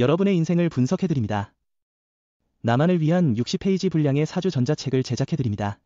여러분의 인생을 분석해드립니다. 나만을 위한 60페이지 분량의 사주 전자책을 제작해드립니다.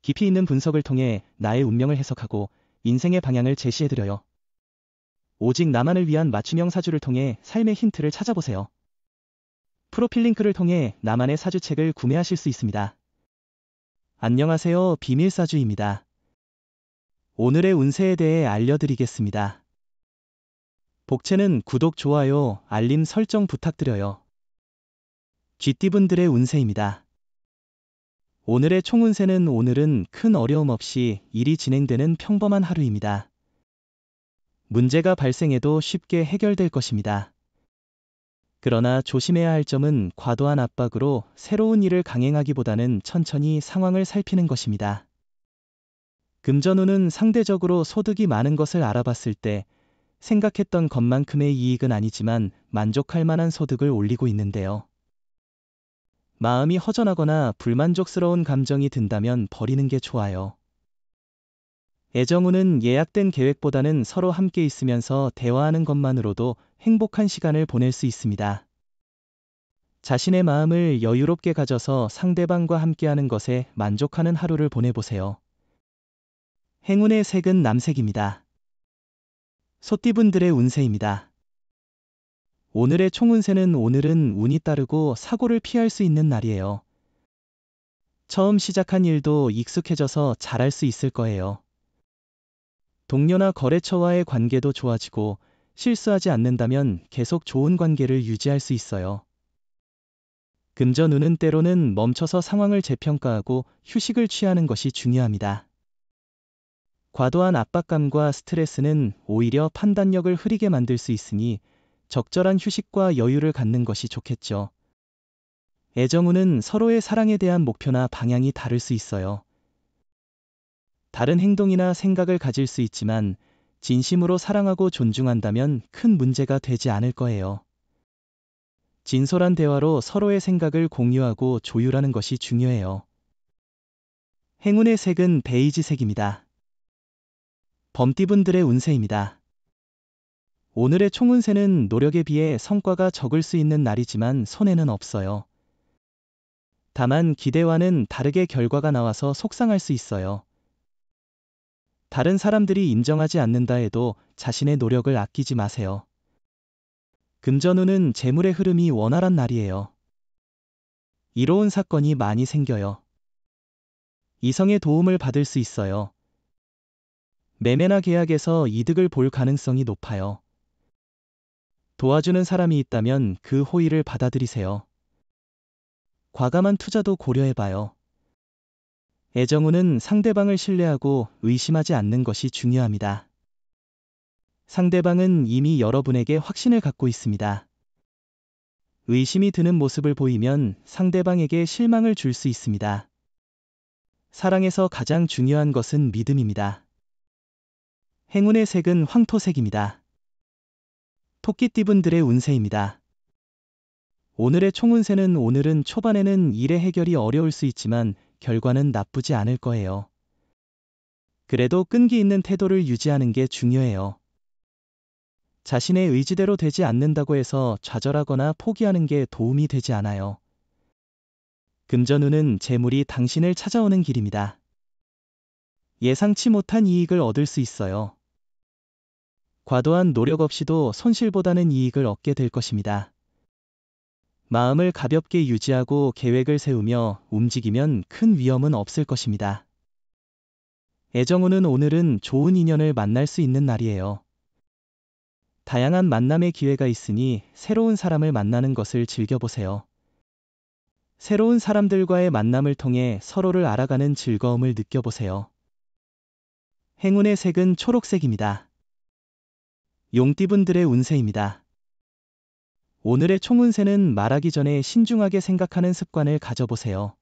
깊이 있는 분석을 통해 나의 운명을 해석하고 인생의 방향을 제시해드려요. 오직 나만을 위한 맞춤형 사주를 통해 삶의 힌트를 찾아보세요. 프로필 링크를 통해 나만의 사주책을 구매하실 수 있습니다. 안녕하세요, 비밀사주입니다. 오늘의 운세에 대해 알려드리겠습니다. 복채는 구독, 좋아요, 알림 설정 부탁드려요. 쥐띠분들의 운세입니다. 오늘의 총운세는 오늘은 큰 어려움 없이 일이 진행되는 평범한 하루입니다. 문제가 발생해도 쉽게 해결될 것입니다. 그러나 조심해야 할 점은 과도한 압박으로 새로운 일을 강행하기보다는 천천히 상황을 살피는 것입니다. 금전운은 상대적으로 소득이 많은 것을 알아봤을 때 생각했던 것만큼의 이익은 아니지만 만족할 만한 소득을 올리고 있는데요. 마음이 허전하거나 불만족스러운 감정이 든다면 버리는 게 좋아요. 애정운은 예약된 계획보다는 서로 함께 있으면서 대화하는 것만으로도 행복한 시간을 보낼 수 있습니다. 자신의 마음을 여유롭게 가져서 상대방과 함께하는 것에 만족하는 하루를 보내보세요. 행운의 색은 남색입니다. 소띠분들의 운세입니다. 오늘의 총운세는 오늘은 운이 따르고 사고를 피할 수 있는 날이에요. 처음 시작한 일도 익숙해져서 잘할 수 있을 거예요. 동료나 거래처와의 관계도 좋아지고 실수하지 않는다면 계속 좋은 관계를 유지할 수 있어요. 금전운은 때로는 멈춰서 상황을 재평가하고 휴식을 취하는 것이 중요합니다. 과도한 압박감과 스트레스는 오히려 판단력을 흐리게 만들 수 있으니 적절한 휴식과 여유를 갖는 것이 좋겠죠. 애정운은 서로의 사랑에 대한 목표나 방향이 다를 수 있어요. 다른 행동이나 생각을 가질 수 있지만 진심으로 사랑하고 존중한다면 큰 문제가 되지 않을 거예요. 진솔한 대화로 서로의 생각을 공유하고 조율하는 것이 중요해요. 행운의 색은 베이지색입니다. 범띠분들의 운세입니다. 오늘의 총운세는 노력에 비해 성과가 적을 수 있는 날이지만 손해는 없어요. 다만 기대와는 다르게 결과가 나와서 속상할 수 있어요. 다른 사람들이 인정하지 않는다 해도 자신의 노력을 아끼지 마세요. 금전운은 재물의 흐름이 원활한 날이에요. 이로운 사건이 많이 생겨요. 이성의 도움을 받을 수 있어요. 매매나 계약에서 이득을 볼 가능성이 높아요. 도와주는 사람이 있다면 그 호의를 받아들이세요. 과감한 투자도 고려해봐요. 애정운은 상대방을 신뢰하고 의심하지 않는 것이 중요합니다. 상대방은 이미 여러분에게 확신을 갖고 있습니다. 의심이 드는 모습을 보이면 상대방에게 실망을 줄 수 있습니다. 사랑에서 가장 중요한 것은 믿음입니다. 행운의 색은 황토색입니다. 토끼띠분들의 운세입니다. 오늘의 총운세는 오늘은 초반에는 일의 해결이 어려울 수 있지만 결과는 나쁘지 않을 거예요. 그래도 끈기 있는 태도를 유지하는 게 중요해요. 자신의 의지대로 되지 않는다고 해서 좌절하거나 포기하는 게 도움이 되지 않아요. 금전운은 재물이 당신을 찾아오는 길입니다. 예상치 못한 이익을 얻을 수 있어요. 과도한 노력 없이도 손실보다는 이익을 얻게 될 것입니다. 마음을 가볍게 유지하고 계획을 세우며 움직이면 큰 위험은 없을 것입니다. 애정운은 오늘은 좋은 인연을 만날 수 있는 날이에요. 다양한 만남의 기회가 있으니 새로운 사람을 만나는 것을 즐겨보세요. 새로운 사람들과의 만남을 통해 서로를 알아가는 즐거움을 느껴보세요. 행운의 색은 초록색입니다. 용띠분들의 운세입니다. 오늘의 총운세는 말하기 전에 신중하게 생각하는 습관을 가져보세요.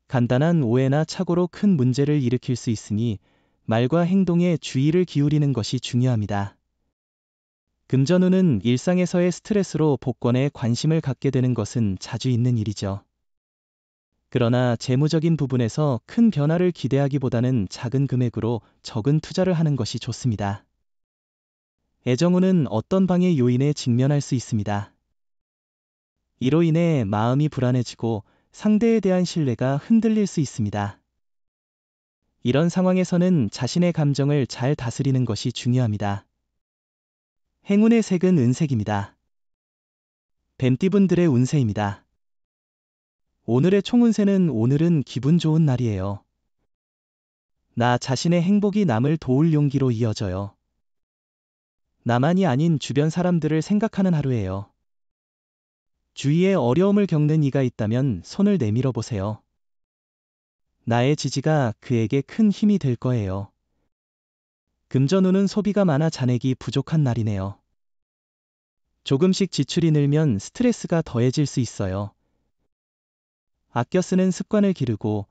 간단한 오해나 착오로 큰 문제를 일으킬 수 있으니 말과 행동에 주의를 기울이는 것이 중요합니다. 금전운은 일상에서의 스트레스로 복권에 관심을 갖게 되는 것은 자주 있는 일이죠. 그러나 재무적인 부분에서 큰 변화를 기대하기보다는 작은 금액으로 적은 투자를 하는 것이 좋습니다. 애정운은 어떤 방해 요인에 직면할 수 있습니다. 이로 인해 마음이 불안해지고 상대에 대한 신뢰가 흔들릴 수 있습니다. 이런 상황에서는 자신의 감정을 잘 다스리는 것이 중요합니다. 행운의 색은 은색입니다. 뱀띠분들의 운세입니다. 오늘의 총운세는 오늘은 기분 좋은 날이에요. 나 자신의 행복이 남을 도울 용기로 이어져요. 나만이 아닌 주변 사람들을 생각하는 하루예요. 주위에 어려움을 겪는 이가 있다면 손을 내밀어 보세요. 나의 지지가 그에게 큰 힘이 될 거예요. 금전운은 소비가 많아 잔액이 부족한 날이네요. 조금씩 지출이 늘면 스트레스가 더해질 수 있어요. 아껴 쓰는 습관을 기르고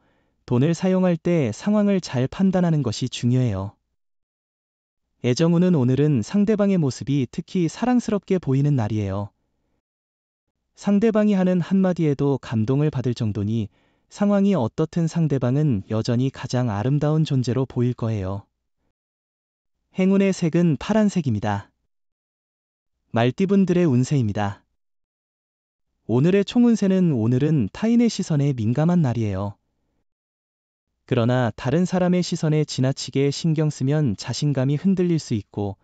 돈을 사용할 때 상황을 잘 판단하는 것이 중요해요. 애정운은 오늘은 상대방의 모습이 특히 사랑스럽게 보이는 날이에요. 상대방이 하는 한마디에도 감동을 받을 정도니 상황이 어떻든 상대방은 여전히 가장 아름다운 존재로 보일 거예요. 행운의 색은 파란색입니다. 말띠분들의 운세입니다. 오늘의 총운세는 오늘은 타인의 시선에 민감한 날이에요. 그러나 다른 사람의 시선에 지나치게 신경 쓰면 자신감이 흔들릴 수 있고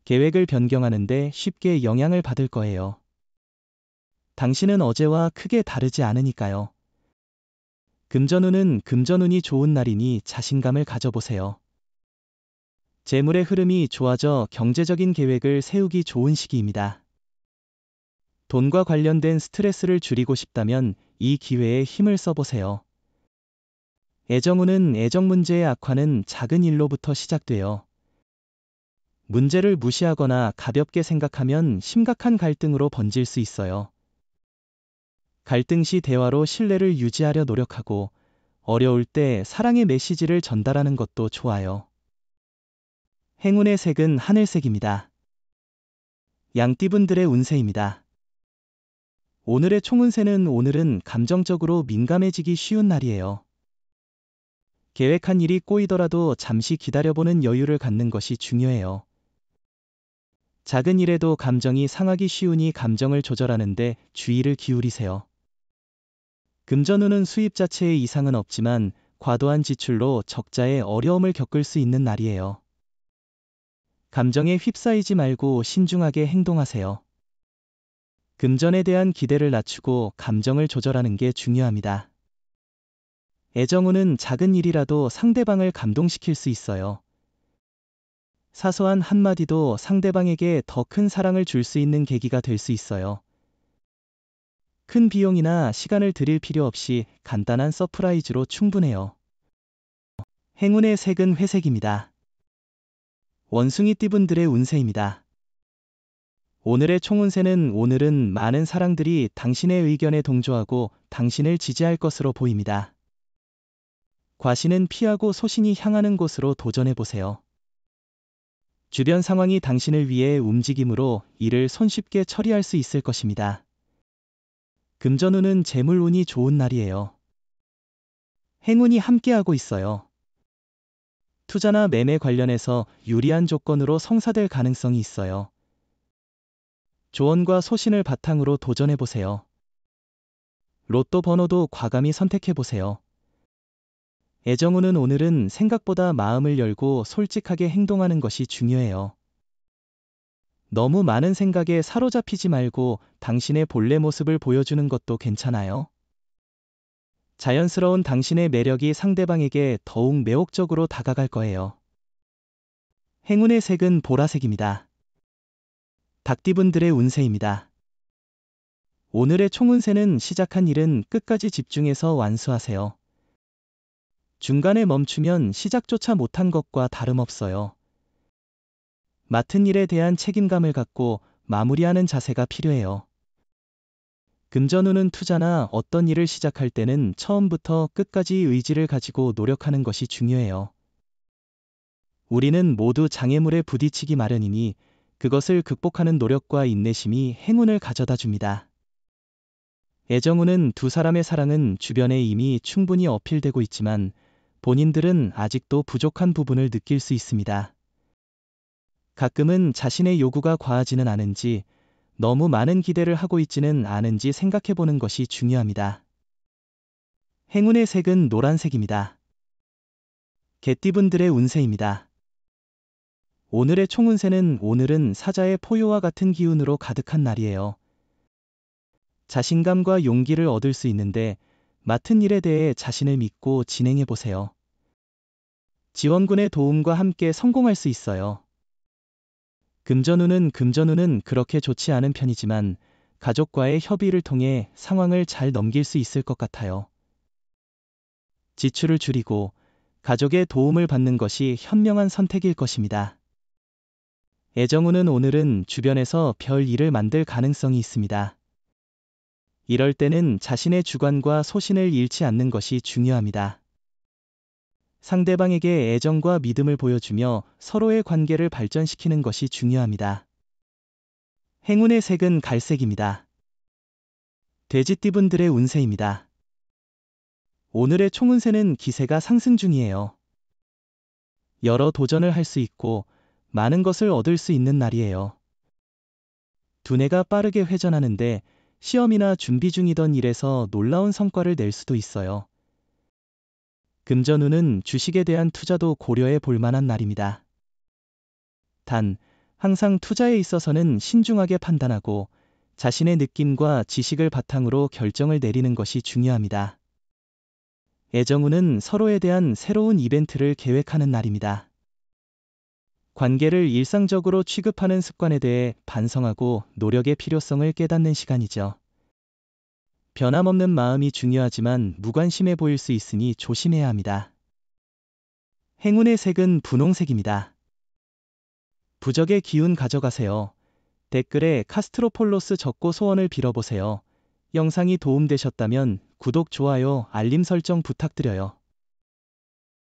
계획을 변경하는데 쉽게 영향을 받을 거예요. 당신은 어제와 크게 다르지 않으니까요. 금전운은 금전운이 좋은 날이니 자신감을 가져보세요. 재물의 흐름이 좋아져 경제적인 계획을 세우기 좋은 시기입니다. 돈과 관련된 스트레스를 줄이고 싶다면 이 기회에 힘을 써보세요. 애정운은 애정 문제의 악화는 작은 일로부터 시작돼요. 문제를 무시하거나 가볍게 생각하면 심각한 갈등으로 번질 수 있어요. 갈등 시 대화로 신뢰를 유지하려 노력하고 어려울 때 사랑의 메시지를 전달하는 것도 좋아요. 행운의 색은 하늘색입니다. 양띠분들의 운세입니다. 오늘의 총운세는 오늘은 감정적으로 민감해지기 쉬운 날이에요. 계획한 일이 꼬이더라도 잠시 기다려보는 여유를 갖는 것이 중요해요. 작은 일에도 감정이 상하기 쉬우니 감정을 조절하는데 주의를 기울이세요. 금전운은 수입 자체에 이상은 없지만 과도한 지출로 적자에 어려움을 겪을 수 있는 날이에요. 감정에 휩싸이지 말고 신중하게 행동하세요. 금전에 대한 기대를 낮추고 감정을 조절하는 게 중요합니다. 애정운은 작은 일이라도 상대방을 감동시킬 수 있어요. 사소한 한마디도 상대방에게 더 큰 사랑을 줄 수 있는 계기가 될 수 있어요. 큰 비용이나 시간을 들일 필요 없이 간단한 서프라이즈로 충분해요. 행운의 색은 회색입니다. 원숭이띠분들의 운세입니다. 오늘의 총운세는 오늘은 많은 사람들이 당신의 의견에 동조하고 당신을 지지할 것으로 보입니다. 과신은 피하고 소신이 향하는 곳으로 도전해보세요. 주변 상황이 당신을 위해 움직이므로 이를 손쉽게 처리할 수 있을 것입니다. 금전운은 재물운이 좋은 날이에요. 행운이 함께하고 있어요. 투자나 매매 관련해서 유리한 조건으로 성사될 가능성이 있어요. 조언과 소신을 바탕으로 도전해보세요. 로또 번호도 과감히 선택해보세요. 애정운은 오늘은 생각보다 마음을 열고 솔직하게 행동하는 것이 중요해요. 너무 많은 생각에 사로잡히지 말고 당신의 본래 모습을 보여주는 것도 괜찮아요. 자연스러운 당신의 매력이 상대방에게 더욱 매혹적으로 다가갈 거예요. 행운의 색은 보라색입니다. 닭띠분들의 운세입니다. 오늘의 총운세는 시작한 일은 끝까지 집중해서 완수하세요. 중간에 멈추면 시작조차 못한 것과 다름없어요. 맡은 일에 대한 책임감을 갖고 마무리하는 자세가 필요해요. 금전운은 투자나 어떤 일을 시작할 때는 처음부터 끝까지 의지를 가지고 노력하는 것이 중요해요. 우리는 모두 장애물에 부딪히기 마련이니 그것을 극복하는 노력과 인내심이 행운을 가져다 줍니다. 애정운은 두 사람의 사랑은 주변에 이미 충분히 어필되고 있지만 본인들은 아직도 부족한 부분을 느낄 수 있습니다. 가끔은 자신의 요구가 과하지는 않은지, 너무 많은 기대를 하고 있지는 않은지 생각해보는 것이 중요합니다. 행운의 색은 노란색입니다. 개띠분들의 운세입니다. 오늘의 총운세는 오늘은 사자의 포효와 같은 기운으로 가득한 날이에요. 자신감과 용기를 얻을 수 있는데 맡은 일에 대해 자신을 믿고 진행해보세요. 지원군의 도움과 함께 성공할 수 있어요. 금전운은 그렇게 좋지 않은 편이지만 가족과의 협의를 통해 상황을 잘 넘길 수 있을 것 같아요. 지출을 줄이고 가족의 도움을 받는 것이 현명한 선택일 것입니다. 애정운은 오늘은 주변에서 별 일을 만들 가능성이 있습니다. 이럴 때는 자신의 주관과 소신을 잃지 않는 것이 중요합니다. 상대방에게 애정과 믿음을 보여주며 서로의 관계를 발전시키는 것이 중요합니다. 행운의 색은 갈색입니다. 돼지띠분들의 운세입니다. 오늘의 총운세는 기세가 상승 중이에요. 여러 도전을 할 수 있고 많은 것을 얻을 수 있는 날이에요. 두뇌가 빠르게 회전하는데 시험이나 준비 중이던 일에서 놀라운 성과를 낼 수도 있어요. 금전운은 주식에 대한 투자도 고려해 볼 만한 날입니다. 단, 항상 투자에 있어서는 신중하게 판단하고 자신의 느낌과 지식을 바탕으로 결정을 내리는 것이 중요합니다. 애정운은 서로에 대한 새로운 이벤트를 계획하는 날입니다. 관계를 일상적으로 취급하는 습관에 대해 반성하고 노력의 필요성을 깨닫는 시간이죠. 변함없는 마음이 중요하지만 무관심해 보일 수 있으니 조심해야 합니다. 행운의 색은 분홍색입니다. 부적의 기운 가져가세요. 댓글에 카스트로폴로스 적고 소원을 빌어보세요. 영상이 도움되셨다면 구독, 좋아요, 알림 설정 부탁드려요.